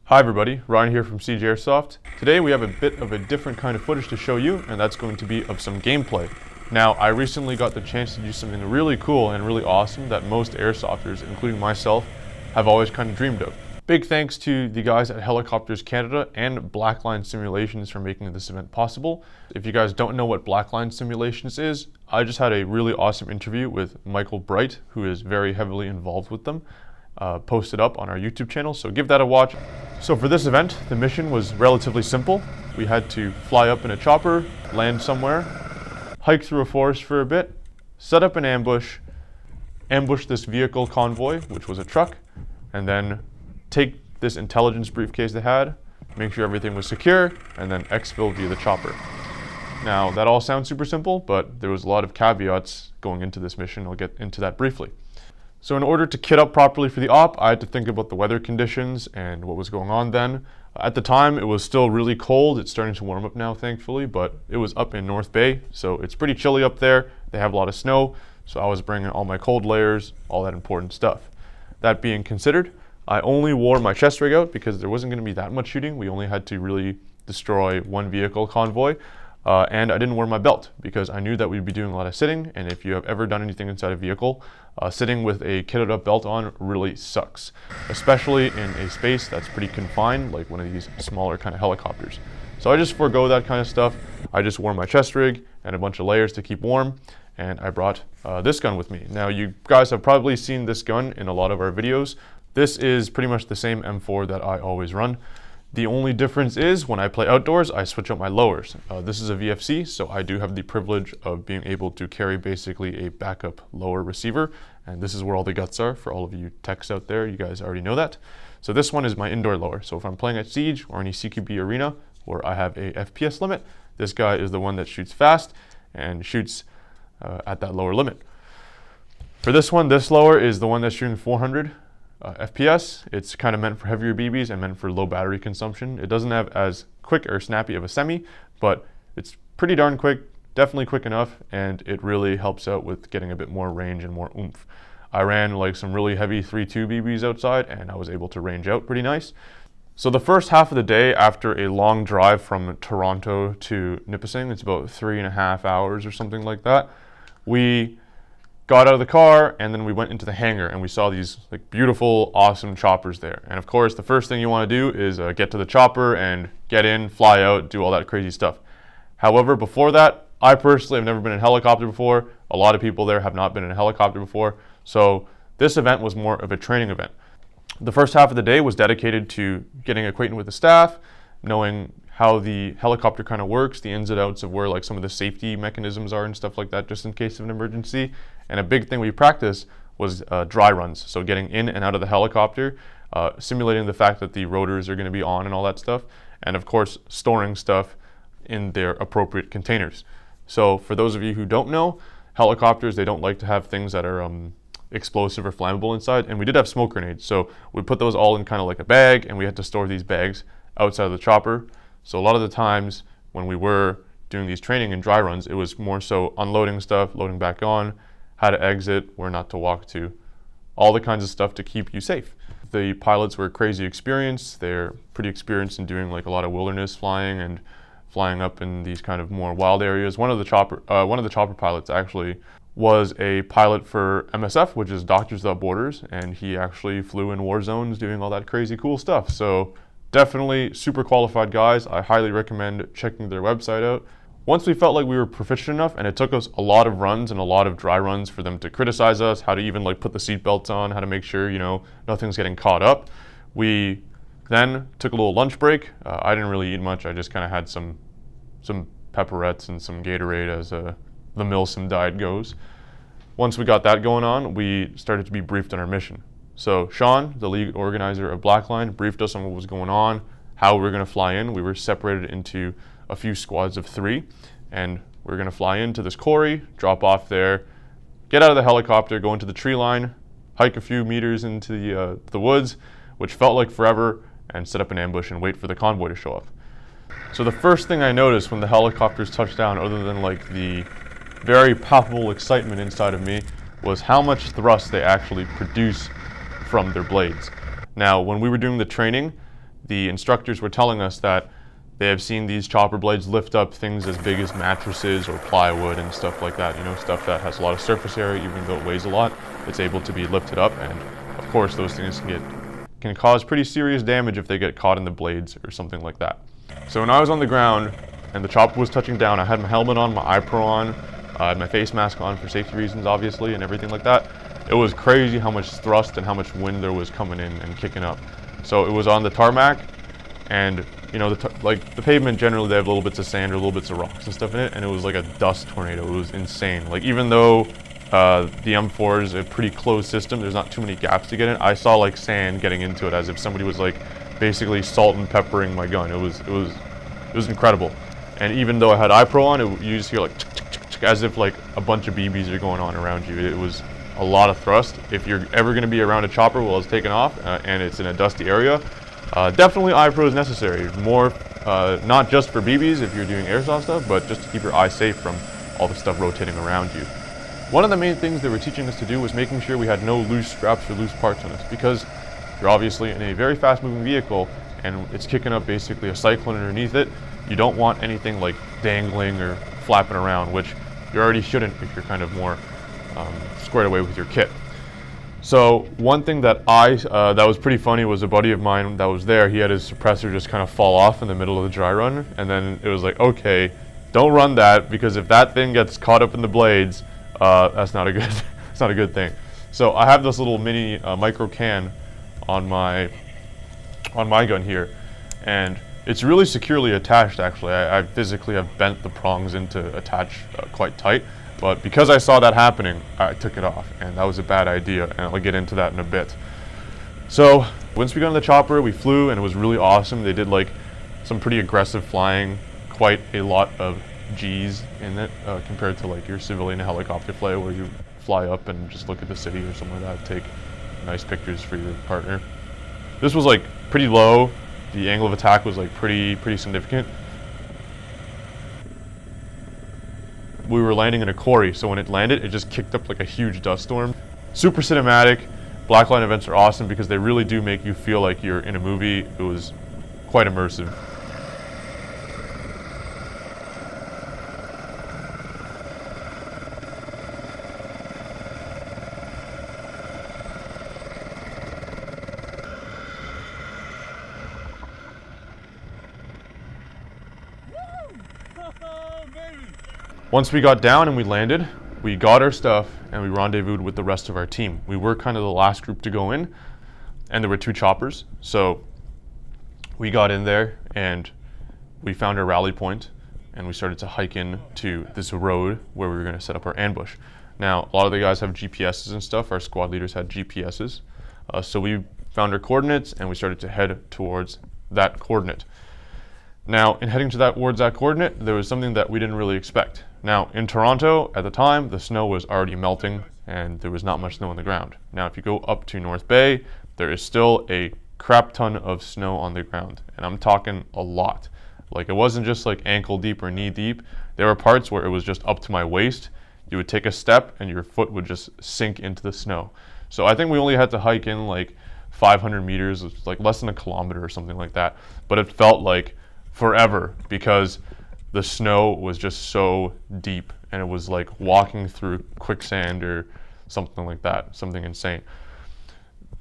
Hi everybody, Ryan here from CJ Airsoft. Today we have a bit of a different kind of footage to show you, and that's going to be of some gameplay. Now, I recently got the chance to do something really cool and really awesome that most airsofters, including myself, have always kind of dreamed of. Big thanks to the guys at Helicopters Canada and Blackline Simulations for making this event possible. If you guys don't know what Blackline Simulations is, I just had a really awesome interview with Michael Bright, who is very heavily involved with them. Posted up on our YouTube channel, so give that a watch. So for this event, the mission was relatively simple. We had to fly up in a chopper, land somewhere, hike through a forest for a bit, set up an ambush this vehicle convoy, which was a truck, and then take this intelligence briefcase they had, make sure everything was secure, and then exfil via the chopper. Now, that all sounds super simple, but there was a lot of caveats going into this mission. I'll get into that briefly. So in order to kit up properly for the op, I had to think about the weather conditions and what was going on then. At the time, it was still really cold. It's starting to warm up now, thankfully, but it was up in North Bay, so it's pretty chilly up there. They have a lot of snow, so I was bringing all my cold layers, all that important stuff. That being considered, I only wore my chest rig out because there wasn't going to be that much shooting. We only had to really destroy one vehicle convoy. And I didn't wear my belt because I knew that we'd be doing a lot of sitting, and if you have ever done anything inside a vehicle, sitting with a kitted up belt on really sucks, especially in a space that's pretty confined, like one of these smaller kind of helicopters. So I just forego that kind of stuff. I just wore my chest rig and a bunch of layers to keep warm, and I brought this gun with me. Now, you guys have probably seen this gun in a lot of our videos. This is pretty much the same M4 that I always run. The only difference is when I play outdoors, I switch out my lowers. This is a VFC, so I do have the privilege of being able to carry basically a backup lower receiver, and this is where all the guts are for all of you techs out there. You guys already know that. So this one is my indoor lower. So if I'm playing at Siege or any CQB arena where I have a FPS limit, this guy is the one that shoots fast and shoots at that lower limit. For this one, this lower is the one that's shooting 400. FPS. It's kind of meant for heavier BBs and meant for low battery consumption. It doesn't have as quick or snappy of a semi, but it's pretty darn quick, definitely quick enough, and it really helps out with getting a bit more range and more oomph. I ran like some really heavy 3.2 BBs outside, and I was able to range out pretty nice. So the first half of the day, after a long drive from Toronto to Nipissing, it's about 3.5 hours or something like that, we got out of the car, and then we went into the hangar, and we saw these like beautiful, awesome choppers there. And of course, the first thing you want to do is get to the chopper and get in, fly out, do all that crazy stuff. However, before that, I personally have never been in a helicopter before. A lot of people there have not been in a helicopter before. So this event was more of a training event. The first half of the day was dedicated to getting acquainted with the staff, knowing how the helicopter kind of works, the ins and outs of where like some of the safety mechanisms are and stuff like that, just in case of an emergency. And a big thing we practiced was dry runs. So getting in and out of the helicopter, simulating the fact that the rotors are going to be on and all that stuff. And of course, storing stuff in their appropriate containers. So for those of you who don't know, helicopters, they don't like to have things that are explosive or flammable inside. And we did have smoke grenades. So we put those all in kind of like a bag, and we had to store these bags outside of the chopper. So a lot of the times when we were doing these training and dry runs, it was more so unloading stuff, loading back on, how to exit, where not to walk to, all the kinds of stuff to keep you safe. The pilots were crazy experienced. They're pretty experienced in doing like a lot of wilderness flying and flying up in these kind of more wild areas. One of the chopper pilots actually was a pilot for MSF, which is Doctors Without Borders, and he actually flew in war zones doing all that crazy cool stuff. So definitely super qualified guys. I highly recommend checking their website out. Once we felt like we were proficient enough, and it took us a lot of runs and a lot of dry runs for them to criticize us, how to even like put the seat belts on, how to make sure, you know, nothing's getting caught up. We then took a little lunch break. I didn't really eat much. I just kind of had some pepperettes and some Gatorade as the Milsim diet goes. Once we got that going on, we started to be briefed on our mission. So Sean, the lead organizer of Blackline, briefed us on what was going on, how we were going to fly in. We were separated into a few squads of 3, and we were going to fly into this quarry, drop off there, get out of the helicopter, go into the tree line, hike a few meters into the woods, which felt like forever, and set up an ambush and wait for the convoy to show up. So the first thing I noticed when the helicopters touched down, other than like the very palpable excitement inside of me, was how much thrust they actually produce from their blades. Now, when we were doing the training, the instructors were telling us that they have seen these chopper blades lift up things as big as mattresses or plywood and stuff like that, you know, stuff that has a lot of surface area. Even though it weighs a lot, it's able to be lifted up, and of course those things can cause pretty serious damage if they get caught in the blades or something like that. So when I was on the ground and the chopper was touching down, I had my helmet on, my eye pro on, I had my face mask on for safety reasons obviously, and everything like that. It was crazy how much thrust and how much wind there was coming in and kicking up. So it was on the tarmac, and you know, like the pavement generally, they have little bits of sand or little bits of rocks and stuff in it, and it was like a dust tornado. It was insane. Like, even though the M4 is a pretty closed system, there's not too many gaps to get in, I saw like sand getting into it as if somebody was like basically salt and peppering my gun. It was incredible. And even though I had eye pro on, you just hear like tick, tick, tick, tick, as if like a bunch of BBs are going on around you. It was a lot of thrust. If you're ever going to be around a chopper while it's taking off and it's in a dusty area, definitely eye pro is necessary. More, not just for BBs if you're doing airsoft stuff, but just to keep your eyes safe from all the stuff rotating around you. One of the main things they were teaching us to do was making sure we had no loose straps or loose parts on us, because you're obviously in a very fast moving vehicle and it's kicking up basically a cyclone underneath it. You don't want anything like dangling or flapping around, which you already shouldn't if you're kind of more squared away with your kit. So one thing that that was pretty funny was a buddy of mine that was there. He had his suppressor just kind of fall off in the middle of the dry run, and then it was like, okay, don't run that, because if that thing gets caught up in the blades, that's not a good it's not a good thing. So I have this little mini micro can on my gun here, and it's really securely attached. Actually, I physically have bent the prongs in to attach quite tight. But because I saw that happening, I took it off, and that was a bad idea, and I'll get into that in a bit. So once we got on the chopper, we flew, and it was really awesome. They did like some pretty aggressive flying, quite a lot of G's in it, compared to like your civilian helicopter flight where you fly up and just look at the city or something like that, take nice pictures for your partner. This was like pretty low. The angle of attack was like pretty significant. We were landing in a quarry, so when it landed, it just kicked up like a huge dust storm. Super cinematic. Blackline events are awesome because they really do make you feel like you're in a movie. It was quite immersive. Once we got down and we landed, we got our stuff and we rendezvoused with the rest of our team. We were kind of the last group to go in, and there were 2 choppers. So we got in there and we found our rally point, and we started to hike in to this road where we were going to set up our ambush. Now, a lot of the guys have GPSs and stuff. Our squad leaders had GPSs. So we found our coordinates and we started to head towards that coordinate. Now, in heading towards that coordinate, there was something that we didn't really expect. Now, in Toronto, at the time, the snow was already melting and there was not much snow on the ground. Now, if you go up to North Bay, there is still a crap ton of snow on the ground. And I'm talking a lot. Like, it wasn't just like ankle deep or knee deep. There were parts where it was just up to my waist. You would take a step and your foot would just sink into the snow. So I think we only had to hike in like 500 meters, which was like less than a kilometer or something like that. But it felt like forever because the snow was just so deep, and it was like walking through quicksand or something like that, something insane.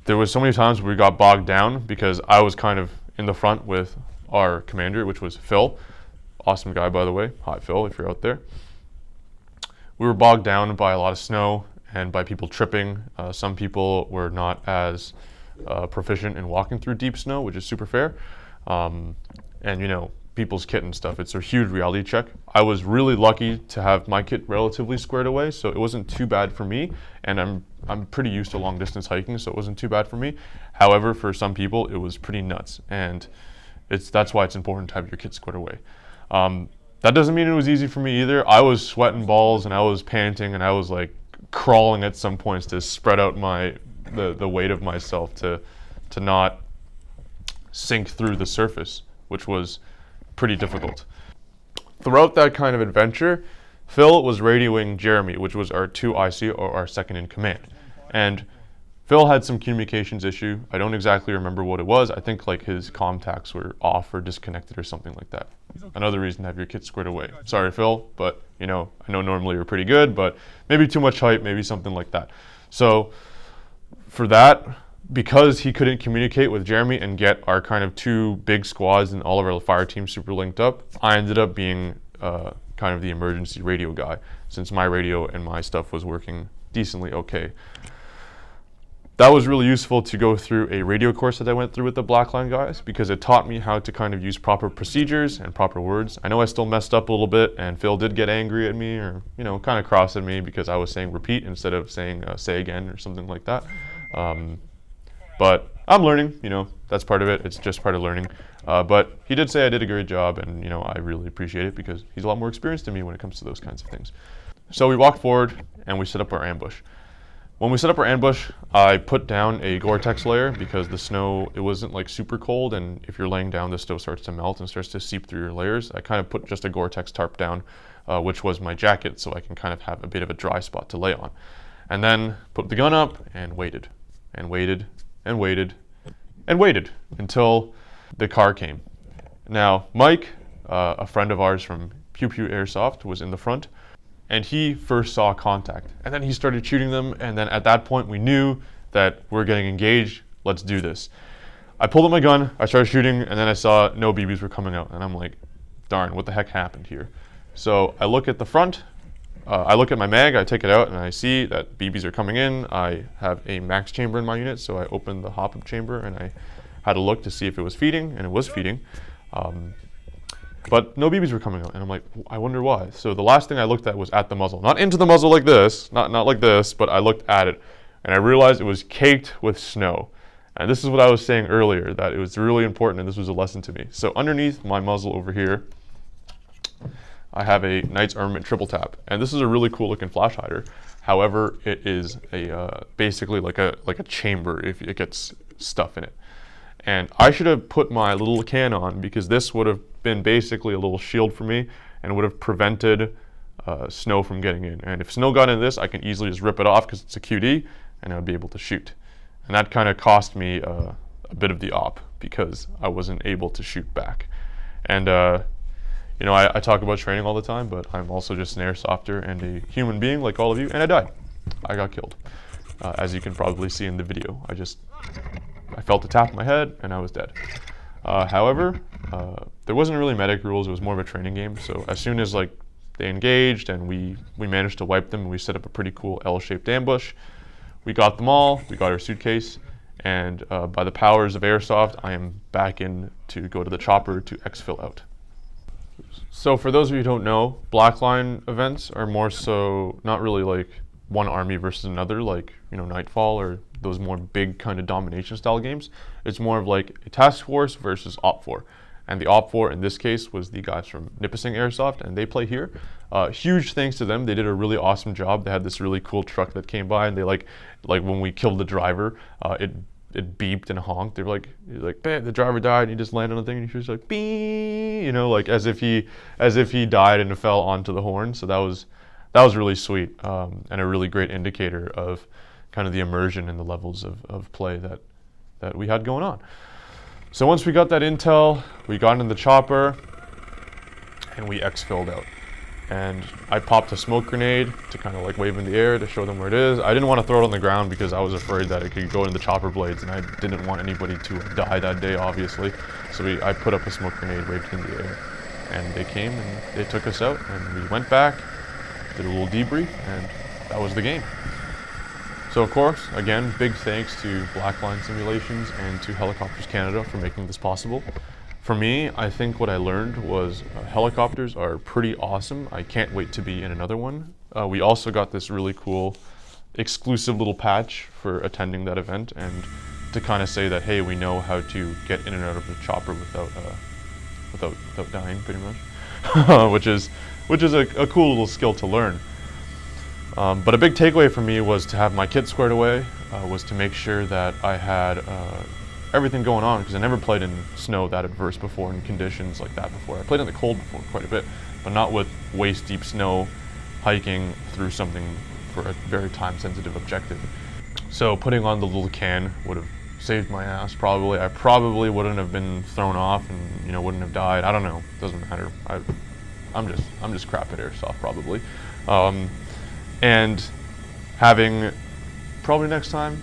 There was so many times where we got bogged down because I was kind of in the front with our commander, which was Phil. Awesome guy, by the way. Hi, Phil, if you're out there. We were bogged down by a lot of snow and by people tripping. Some people were not as proficient in walking through deep snow, which is super fair. And you know, people's kit and stuff, it's a huge reality check. I was really lucky to have my kit relatively squared away, so it wasn't too bad for me, and I'm pretty used to long distance hiking, so it wasn't too bad for me. However, for some people it was pretty nuts, and that's why it's important to have your kit squared away. That doesn't mean it was easy for me either. I was sweating balls and I was panting and I was like crawling at some points to spread out the weight of myself to not sink through the surface, which was pretty difficult. Throughout that kind of adventure, Phil was radioing Jeremy, which was our 2 IC or our second in command. And Phil had some communications issue. I don't exactly remember what it was. I think like his contacts were off or disconnected or something like that. Another reason to have your kit squared away. Sorry, Phil, but I know normally you're pretty good, but maybe too much hype, maybe something like that. So for that, because he couldn't communicate with Jeremy and get our kind of two big squads and all of our fire teams super linked up, I ended up being kind of the emergency radio guy, since my radio and my stuff was working decently okay. That was really useful to go through a radio course that I went through with the Blackline guys, because it taught me how to kind of use proper procedures and proper words. I know I still messed up a little bit, and Phil did get angry at me, or kind of cross at me because I was saying repeat instead of saying say again or something like that. But I'm learning, that's part of it. It's just part of learning. But he did say I did a great job, and I really appreciate it because he's a lot more experienced than me when it comes to those kinds of things. So we walked forward and we set up our ambush. When we set up our ambush, I put down a Gore-Tex layer because the snow, it wasn't like super cold, and if you're laying down, the snow starts to melt and starts to seep through your layers. I kind of put just a Gore-Tex tarp down, which was my jacket, so I can kind of have a bit of a dry spot to lay on. And then put the gun up and waited, and waited, and waited, and waited until the car came. Now, Mike, a friend of ours from Pew Pew Airsoft, was in the front, and he first saw contact, and then he started shooting them, and then at that point we knew that we're getting engaged, let's do this. I pulled up my gun, I started shooting, and then I saw no BBs were coming out, and I'm like, darn, what the heck happened here? So I look at the front, I look at my mag, I take it out, and I see that BBs are coming in. I have a max chamber in my unit, so I opened the hop-up chamber, and I had a look to see if it was feeding, and it was feeding. But no BBs were coming out, and I'm like, I wonder why. So the last thing I looked at was at the muzzle. Not into the muzzle like this, not like this, but I looked at it, and I realized it was caked with snow. And this is what I was saying earlier, that it was really important, and this was a lesson to me. So underneath my muzzle over here, I have a Knight's Armament triple tap, and this is a really cool looking flash hider. However, it is a basically like a chamber if it gets stuff in it. And I should have put my little can on, because this would have been basically a little shield for me and would have prevented snow from getting in. And if snow got in this, I can easily just rip it off because it's a QD, and I would be able to shoot. And that kind of cost me a bit of the op because I wasn't able to shoot back. And I talk about training all the time, but I'm also just an airsofter and a human being like all of you, and I died. I got killed, as you can probably see in the video. I felt a tap in my head, and I was dead. However, there wasn't really medic rules. It was more of a training game. So as soon as they engaged and we managed to wipe them, and we set up a pretty cool L-shaped ambush. We got them all. We got our suitcase, and by the powers of airsoft, I am back in to go to the chopper to exfil out. So for those of you who don't know, Blackline events are more so not really like one army versus another, like Nightfall or those more big kind of domination style games. It's more of like a task force versus op4. And the op4 in this case was the guys from Nipissing Airsoft, and they play here. Huge thanks to them. They did a really awesome job. They had this really cool truck that came by, and they like when we killed the driver, it beeped and honked. They were like, "Bam, the driver died," and he just landed on the thing, and he was like, "Beep," like as if he died and fell onto the horn. So that was really sweet, and a really great indicator of kind of the immersion and the levels of play that we had going on. So once we got that intel, we got in the chopper, and we exfilled out. And I popped a smoke grenade to kind of wave in the air to show them where it is. I didn't want to throw it on the ground because I was afraid that it could go into the chopper blades, and I didn't want anybody to die that day, obviously. So I put up a smoke grenade, waved in the air, and they came and they took us out, and we went back, did a little debrief, and that was the game. So of course, again, big thanks to Blackline Simulations and to Helicopters Canada for making this possible. For me, I think what I learned was helicopters are pretty awesome. I can't wait to be in another one. We also got this really cool exclusive little patch for attending that event, and to kind of say that, hey, we know how to get in and out of the chopper without dying, pretty much, which is a cool little skill to learn. But a big takeaway for me was to have my kit squared away, was to make sure that I had everything going on, because I never played in snow that adverse before, in conditions like that before. I played in the cold before quite a bit, but not with waist deep snow, hiking through something for a very time sensitive objective. So putting on the little can would have saved my ass probably. I probably wouldn't have been thrown off and, you know, wouldn't have died. I don't know. Doesn't matter. I'm just crap at airsoft probably. And having probably next time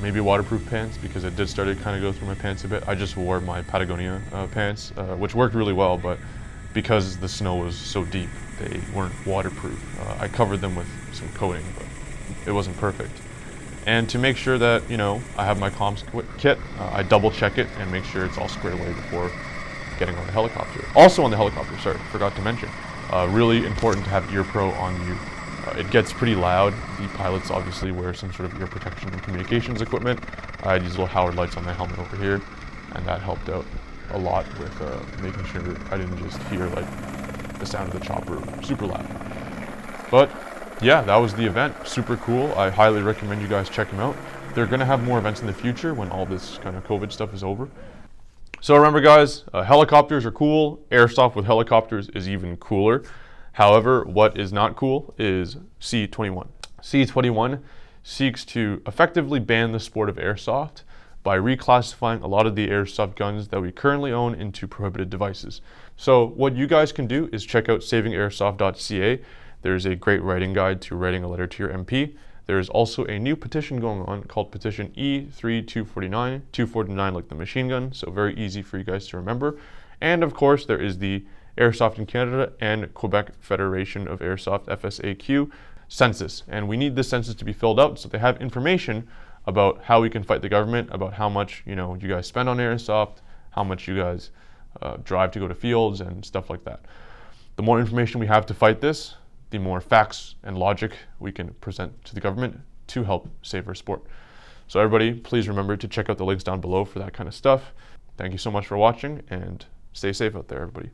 maybe waterproof pants, because it did start to kind of go through my pants a bit. I just wore my Patagonia pants, which worked really well, but because the snow was so deep, they weren't waterproof. I covered them with some coating, but it wasn't perfect. And to make sure that, you know, I have my comms kit, I double check it and make sure it's all squared away before getting on the helicopter. Also on the helicopter, sorry, forgot to mention, really important to have ear pro on you. It gets pretty loud. The pilots obviously wear some sort of ear protection and communications equipment. I had these little Howard lights on my helmet over here, and that helped out a lot with making sure I didn't just hear like the sound of the chopper super loud. But yeah, that was the event. Super cool. I highly recommend you guys check them out. They're gonna have more events in the future when all this kind of COVID stuff is over. So remember guys, helicopters are cool. Airsoft with helicopters is even cooler. However, what is not cool is C21. C21 seeks to effectively ban the sport of airsoft by reclassifying a lot of the airsoft guns that we currently own into prohibited devices. So what you guys can do is check out savingairsoft.ca. There's a great writing guide to writing a letter to your MP. There is also a new petition going on called petition E3249, 249 like the machine gun, so very easy for you guys to remember. And of course, there is the Airsoft in Canada and Quebec Federation of Airsoft, FSAQ, census. And we need this census to be filled out so they have information about how we can fight the government, about how much, you know, you guys spend on airsoft, how much you guys drive to go to fields and stuff like that. The more information we have to fight this, the more facts and logic we can present to the government to help save our sport. So everybody, please remember to check out the links down below for that kind of stuff. Thank you so much for watching, and stay safe out there, everybody.